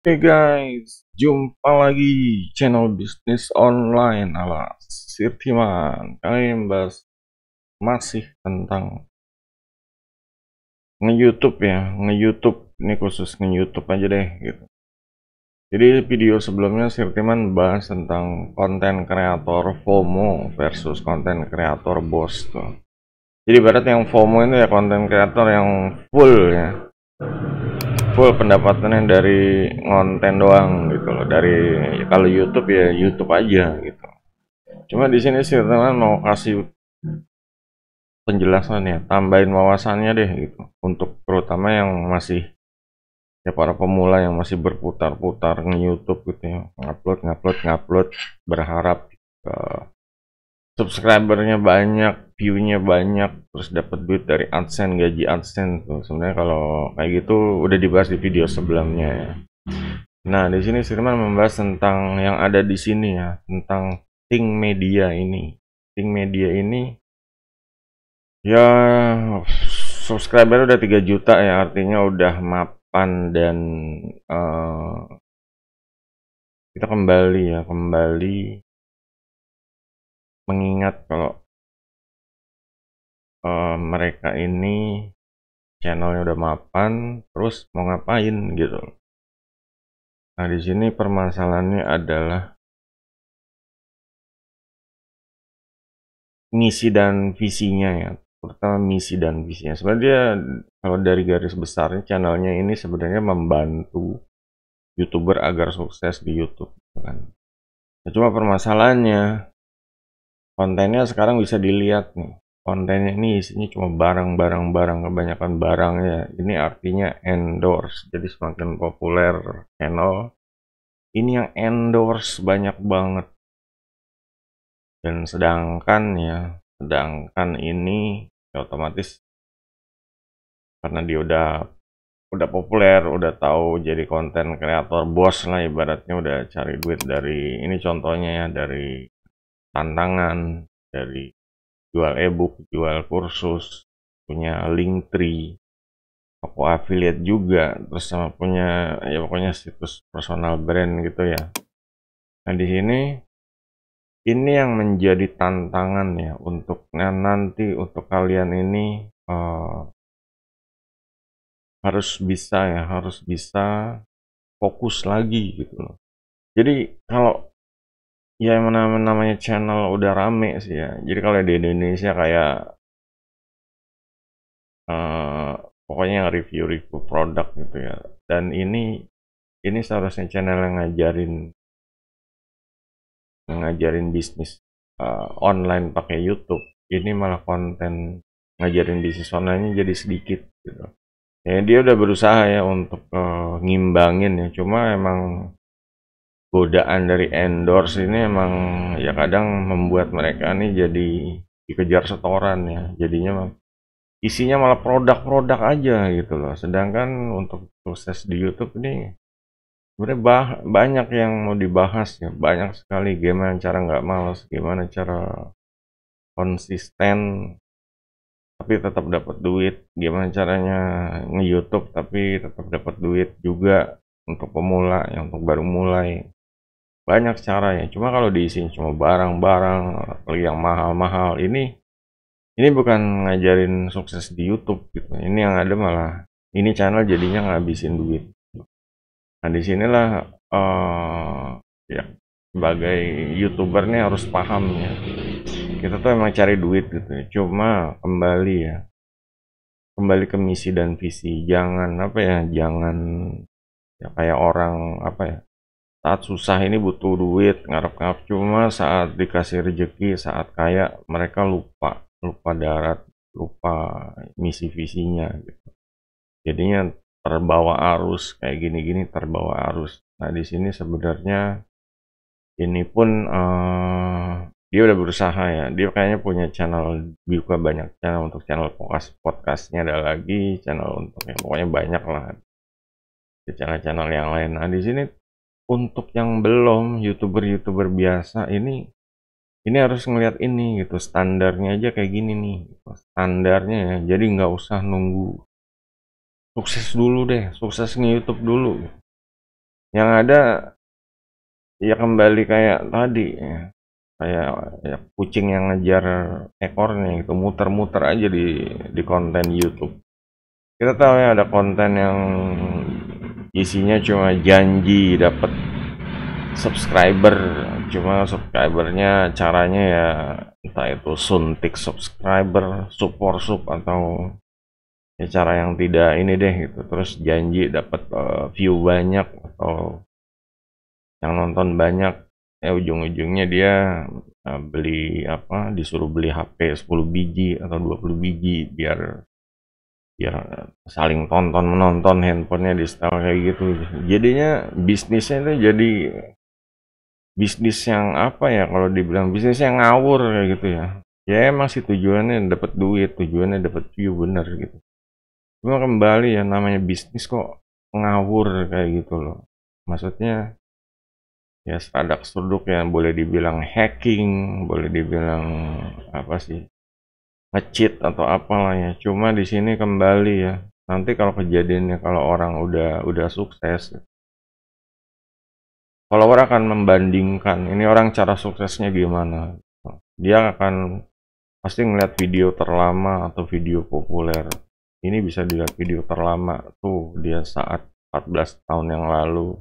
Hey guys, jumpa lagi channel bisnis online ala Sirtiman. Kali ini membahas masih tentang nge-YouTube ya, nge-YouTube ini khusus nge-YouTube aja deh gitu. Jadi video sebelumnya Sirtiman bahas tentang konten kreator FOMO versus konten kreator bos tuh. Jadi ibarat yang FOMO itu ya konten kreator yang full ya, full pendapatannya dari konten doang gitu loh, dari kalau YouTube ya YouTube aja gitu. Cuma di sini sih teman mau kasih penjelasan ya, tambahin wawasannya deh gitu untuk terutama yang masih ya para pemula yang masih berputar-putar nge-YouTube gitu ya, ngupload berharap subscribernya banyak, view-nya banyak, terus dapat duit dari AdSense, gaji AdSense tuh. Sebenarnya kalau kayak gitu udah dibahas di video sebelumnya ya. Nah, di sini Firman membahas tentang yang ada di sini ya, tentang Think Media ini. Think Media ini ya subscriber udah 3 juta ya, artinya udah mapan dan eh, kita kembali ya, kembali mengingat kalau mereka ini channelnya udah mapan, terus mau ngapain gitu. Nah, di sini permasalahannya adalah misi dan visinya ya, terutama misi dan visinya. Sebenarnya dia kalau dari garis besarnya channelnya ini sebenarnya membantu YouTuber agar sukses di YouTube kan. Nah, cuma permasalahannya kontennya sekarang bisa dilihat nih. Kontennya ini isinya cuma barang-barang, kebanyakan barangnya. Ini artinya endorse. Jadi semakin populer channel, ini yang endorse banyak banget. Dan sedangkan ini ya otomatis karena dia udah populer, udah tahu jadi konten kreator bos lah ibaratnya udah cari duit dari ini contohnya ya dari tantangan, dari jual ebook, jual kursus, punya Linktree, toko affiliate juga, terus sama punya ya pokoknya situs personal brand gitu ya. Nah di sini ini yang menjadi tantangan ya untuk nanti untuk kalian ini harus bisa fokus lagi gitu loh. Jadi kalau ya yang namanya channel udah rame sih ya. Jadi kalau di Indonesia kayak eh, pokoknya yang review-review produk gitu ya. Dan ini seharusnya channel yang ngajarin bisnis online pakai YouTube. Ini malah konten ngajarin bisnis online jadi sedikit gitu. Ya dia udah berusaha ya untuk ngimbangin ya. Cuma emang godaan dari endorse ini emang ya kadang membuat mereka nih jadi dikejar setoran ya. Jadinya isinya malah produk-produk aja gitu loh. Sedangkan untuk sukses di YouTube ini sebenarnya banyak yang mau dibahas ya. Banyak sekali gimana cara nggak malas, gimana cara konsisten tapi tetap dapat duit, gimana caranya nge-YouTube tapi tetap dapat duit juga untuk pemula yang untuk baru mulai. Banyak cara ya, cuma kalau diisiin cuma barang-barang apalagi yang mahal-mahal ini bukan ngajarin sukses di YouTube gitu. Ini yang ada malah ini channel jadinya ngabisin duit. Nah, disinilah ya sebagai YouTuber nih harus paham ya. Kita tuh emang cari duit gitu ya. Cuma kembali ke misi dan visi. Jangan apa ya, jangan ya kayak orang apa ya, saat susah ini butuh duit, ngarep-ngarep cuma saat dikasih rezeki, saat kaya mereka lupa darat, lupa misi visinya gitu. Jadinya terbawa arus kayak gini-gini terbawa arus. Nah, di sini sebenarnya ini pun dia udah berusaha ya. Dia kayaknya punya channel juga banyak channel untuk channel podcastnya ada lagi channel untuk yang pokoknya banyak lah channel-channel yang lain. Nah di sini untuk yang belum youtuber biasa ini harus ngelihat ini gitu standarnya aja kayak gini nih gitu. Standarnya ya. Jadi nggak usah nunggu sukses dulu deh, sukses nge YouTube dulu. Yang ada ya kembali kayak tadi ya, kayak ya, kucing yang ngejar ekornya gitu, muter-muter aja di konten YouTube. Kita tahu ya ada konten yang isinya cuma janji dapat subscriber, cuma subscribernya caranya ya entah itu suntik subscriber, support sub atau ya cara yang tidak ini deh gitu. Terus janji dapat view banyak atau yang nonton banyak, ya ujung-ujungnya dia beli apa, disuruh beli HP 10 biji atau 20 biji biar biar saling tonton menonton, handphonenya di setel kayak gitu. Jadinya bisnisnya itu jadi bisnis yang apa ya, kalau dibilang bisnis yang ngawur kayak gitu ya. Ya emang sih tujuannya dapat duit, tujuannya dapat view, bener gitu. Cuma kembali ya, namanya bisnis kok ngawur kayak gitu loh. Maksudnya ya seradak seruduk ya, boleh dibilang hacking, boleh dibilang apa sih, nge-cheat atau apalah ya. Cuma di sini kembali ya, nanti kalau kejadiannya kalau orang udah sukses, follower akan membandingkan ini orang cara suksesnya gimana. Dia akan pasti ngeliat video terlama atau video populer. Ini bisa dilihat video terlama tuh dia saat 14 tahun yang lalu,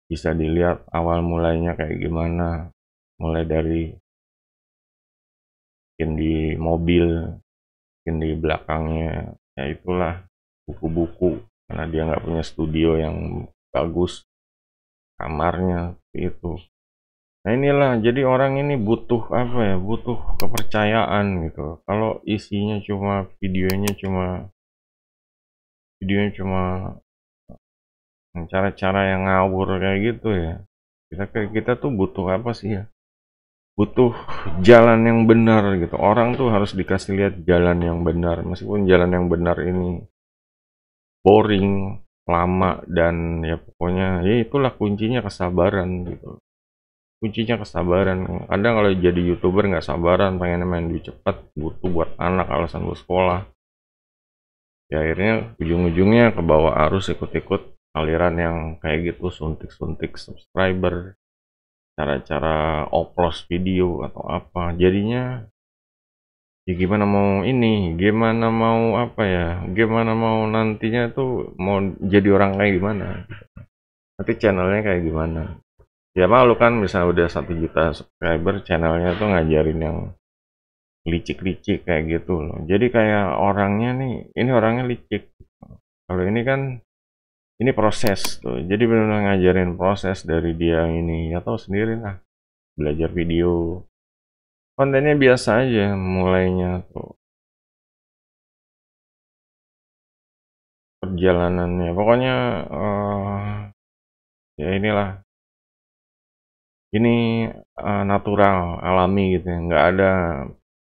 bisa dilihat awal mulainya kayak gimana, mulai dari bikin di mobil, bikin di belakangnya ya itulah buku-buku, karena dia nggak punya studio yang bagus, kamarnya itu. Nah inilah, jadi orang ini butuh apa ya, butuh kepercayaan gitu. Kalau isinya cuma videonya cuma cara-cara yang ngawur kayak gitu ya, kita tuh butuh apa sih ya, butuh jalan yang benar gitu. Orang tuh harus dikasih lihat jalan yang benar, meskipun jalan yang benar ini boring, lama, dan ya pokoknya ya itulah kuncinya kesabaran gitu. Kuncinya kesabaran. Kadang kalau jadi YouTuber nggak sabaran, pengen main duit cepat, butuh buat anak, alasan buat sekolah. Ya akhirnya ujung-ujungnya ke bawah arus, ikut-ikut aliran yang kayak gitu, suntik-suntik subscriber, cara-cara oplos video atau apa. Jadinya ya gimana mau ini, gimana mau apa ya, gimana mau nantinya tuh mau jadi orang kayak gimana, nanti channelnya kayak gimana. Ya malu kan, misalnya udah 1 juta subscriber, channelnya tuh ngajarin yang licik-licik kayak gitu loh. Jadi kayak orangnya nih, ini orangnya licik. Kalau ini kan, ini proses tuh. Jadi benar-benar ngajarin proses dari dia ini. Ya tahu sendiri lah, belajar video. Kontennya biasa aja, mulainya tuh perjalanannya. Pokoknya ya inilah, ini natural, alami gitu ya. Nggak ada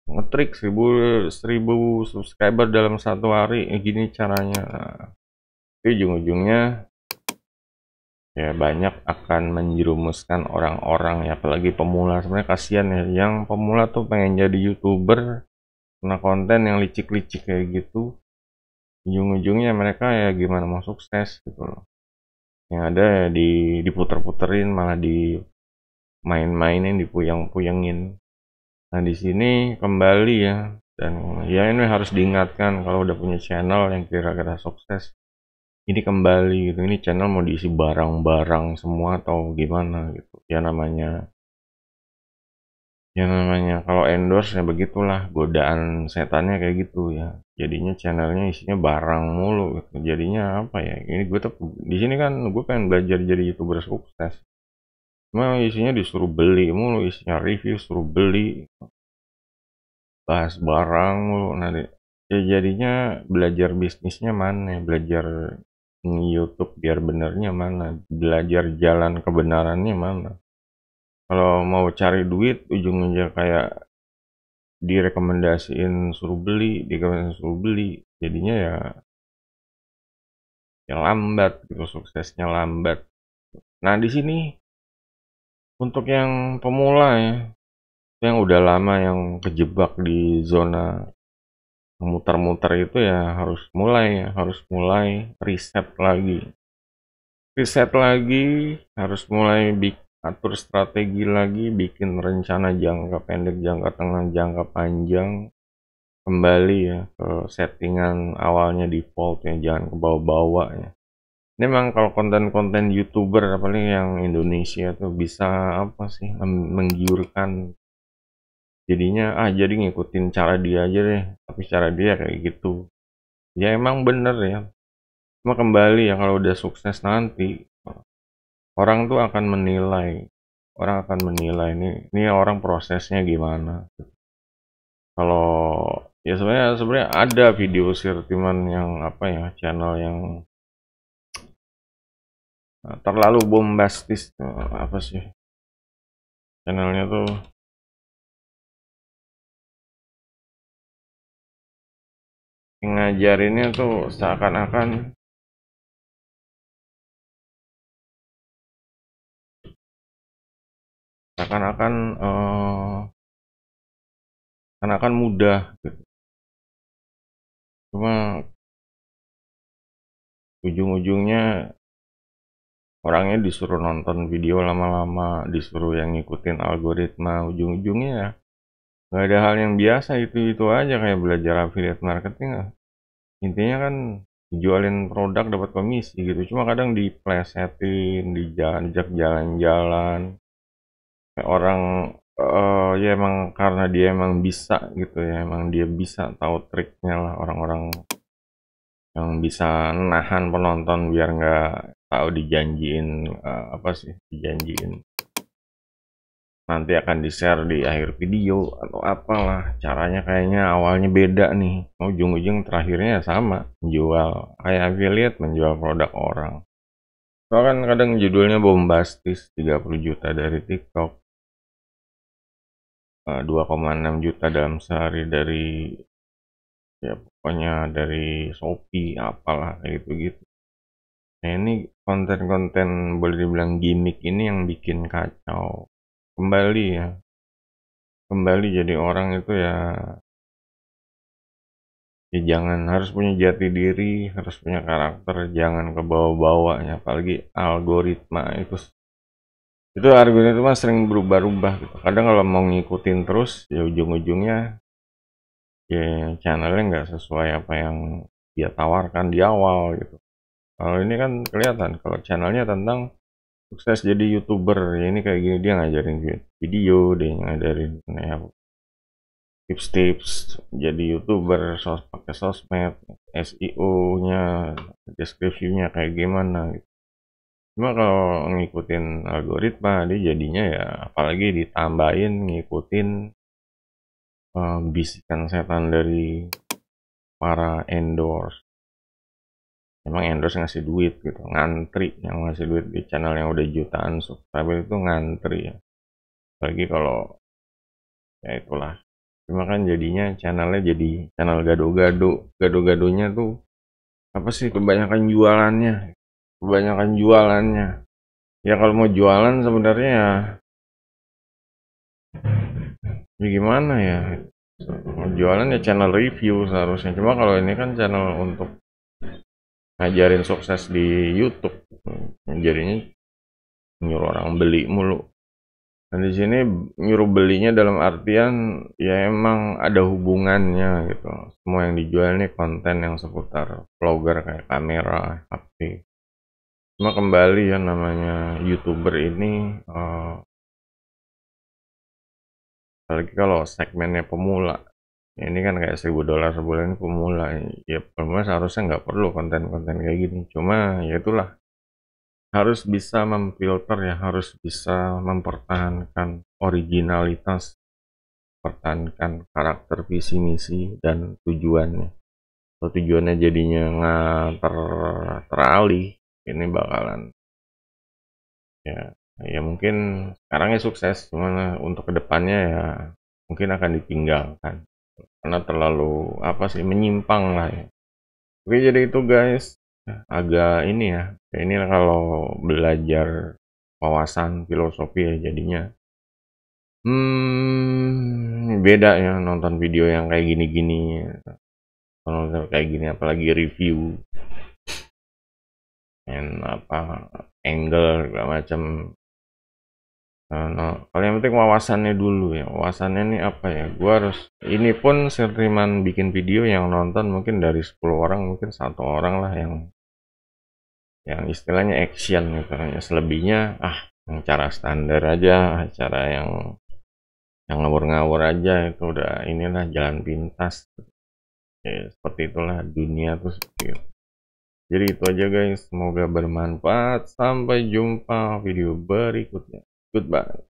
ngetrik 1000 subscriber dalam 1 hari, gini caranya. Nah, tapi ujung-ujungnya ya banyak akan menjerumuskan orang-orang ya, apalagi pemula. Sebenarnya kasihan ya, yang pemula tuh pengen jadi YouTuber karena konten yang licik-licik kayak gitu, ujung-ujungnya mereka ya gimana mau sukses gitu loh. Yang ada ya diputer-puterin, malah dimain-mainin, dipuyang-puyengin. Nah di sini kembali ya, dan ya ini harus diingatkan kalau udah punya channel yang kira-kira sukses, ini kembali gitu, ini channel mau diisi barang-barang semua atau gimana gitu. Ya namanya kalau endorse ya begitulah, godaan setannya kayak gitu ya. Jadinya channelnya isinya barang mulu gitu. Jadinya apa ya, ini gue tuh di sini kan gue pengen belajar jadi YouTuber sukses, cuma isinya disuruh beli mulu, isinya review suruh beli, bahas barang mulu. Nah ya jadinya belajar bisnisnya mana, belajar YouTube biar benernya mana, belajar jalan kebenarannya mana. Kalau mau cari duit ujungnya kayak direkomendasiin suruh beli, jadinya ya lambat gitu, suksesnya lambat. Nah di sini untuk yang pemula ya, yang udah lama, yang kejebak di zona muter-muter itu, ya harus mulai riset lagi. riset lagi, harus mulai atur strategi lagi, bikin rencana jangka pendek, jangka tengah, jangka panjang, kembali ya ke settingan awalnya, default ya, jangan ke bawah-bawah ya. Ini memang kalau konten-konten YouTuber apalagi yang Indonesia tuh bisa apa sih, menggiurkan. Jadinya jadi ngikutin cara dia aja deh, tapi cara dia kayak gitu. Ya emang bener ya. Cuma kembali ya, kalau udah sukses nanti orang tuh akan menilai. Orang akan menilai ini orang prosesnya gimana. Kalau ya sebenarnya ada video Sirtiman yang apa ya, channel yang terlalu bombastis. Apa sih channelnya tuh, ngajarinnya tuh seakan-akan seakan-akan seakan-akan mudah gitu. Cuma ujung-ujungnya orangnya disuruh nonton video lama-lama, disuruh yang ngikutin algoritma, ujung-ujungnya ya nggak ada hal yang biasa, itu aja kayak belajar affiliate marketing lah. Intinya kan jualin produk dapat komisi gitu, cuma kadang diplesetin, dijajak jalan-jalan kayak orang, ya emang karena dia emang bisa gitu ya, emang dia bisa tahu triknya lah, orang-orang yang bisa nahan penonton biar nggak tahu dijanjiin, apa sih, dijanjiin nanti akan di-share di akhir video atau apalah. Caranya kayaknya awalnya beda nih, ujung-ujung terakhirnya sama, menjual kayak affiliate, menjual produk orang. Soalnya kan kadang judulnya bombastis, 30 juta dari TikTok, 2,6 juta dalam sehari dari, ya pokoknya dari Shopee apalah kayak gitu-gitu. Nah ini konten-konten boleh dibilang gimmick ini yang bikin kacau. Kembali ya, kembali jadi orang itu ya, jangan, harus punya jati diri, harus punya karakter, jangan ke bawah-bawah ya, apalagi algoritma itu algoritma sering berubah-ubah gitu. Kadang kalau mau ngikutin terus ya ujung-ujungnya ya channelnya nggak sesuai apa yang dia tawarkan di awal gitu. Kalau ini kan kelihatan kalau channelnya tentang sukses jadi YouTuber, ya ini kayak gini, dia ngajarin video, dia ngajarin ya, tips-tips jadi YouTuber, pakai sosmed, SEO-nya, deskripsinya kayak gimana gitu. Cuma kalau ngikutin algoritma, dia jadinya ya, apalagi ditambahin ngikutin bisikan setan dari para endorse. Emang endorse ngasih duit gitu, ngantri yang ngasih duit di channel yang udah jutaan subscriber itu ngantri ya. Apalagi kalau ya itulah. Cuma kan jadinya channelnya jadi channel gado-gado. Gado-gadonya tuh apa sih, kebanyakan jualannya. Ya kalau mau jualan sebenarnya ya gimana ya, mau jualan ya channel review seharusnya. Cuma kalau ini kan channel untuk ngajarin sukses di YouTube, jadinya nyuruh orang beli mulu. Dan di sini nyuruh belinya dalam artian ya emang ada hubungannya gitu. Semua yang dijual ini konten yang seputar vlogger kayak kamera, HP. Cuma kembali ya, namanya YouTuber ini, apalagi kalau segmennya pemula. Ya, ini kan kayak $1.000 sebulan, ini pemula. Ya pemula seharusnya nggak perlu konten-konten kayak gini. Cuma ya itulah, harus bisa memfilter ya, harus bisa mempertahankan originalitas, pertahankan karakter, visi misi dan tujuannya. Kalau tujuannya jadinya teralih, ini bakalan ya, ya mungkin sekarangnya sukses, cuman untuk kedepannya ya mungkin akan ditinggalkan karena terlalu apa sih, menyimpang lah ya. Oke, jadi itu guys, agak ini ya, ini kalau belajar wawasan filosofi ya jadinya beda ya nonton video yang kayak gini-gini, nonton kayak gini apalagi review. main apa angle segala macam. Nah, kalau yang penting wawasannya dulu ya, wawasannya ini apa ya, gua harus ini pun seniman bikin video yang nonton mungkin dari 10 orang mungkin 1 orang lah yang istilahnya action gitu ya. Selebihnya yang cara standar aja, cara yang ngawur-ngawur aja itu udah inilah jalan pintas ya, seperti itulah dunia tuh seperti itu. Jadi itu aja guys, semoga bermanfaat, sampai jumpa video berikutnya. Goodbye.